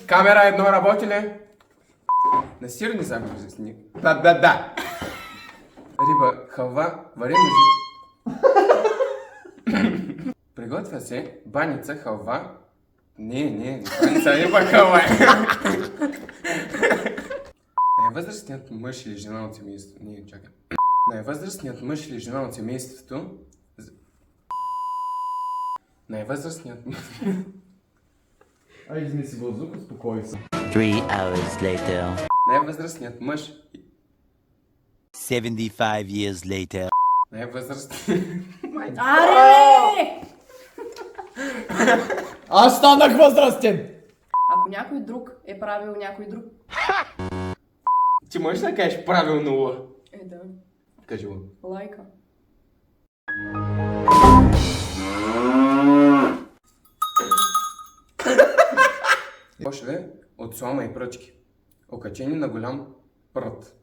Камера едно работи ли? На сир не знам как изясни. Да. Риба, халва, варено жито. Приготвя се баница, халва. Не, баница, риба, халва. Най-възрастният мъж или жена от семейството. Не, чакай. Най-възрастният мъж или жена от семейството. Най-възрастният... Ай, измисли въздух, успокой се. 3 hours later. Най-възрастният мъж... 75 years later. Най-възрастният... Аре! Аз станах възрастен! Ако някой друг е правил някой друг... Ти можеш да кажеш правилно Л? Да. Кажи Л. Лайка. Кошове от слама и пръчки, окачени на голям прът.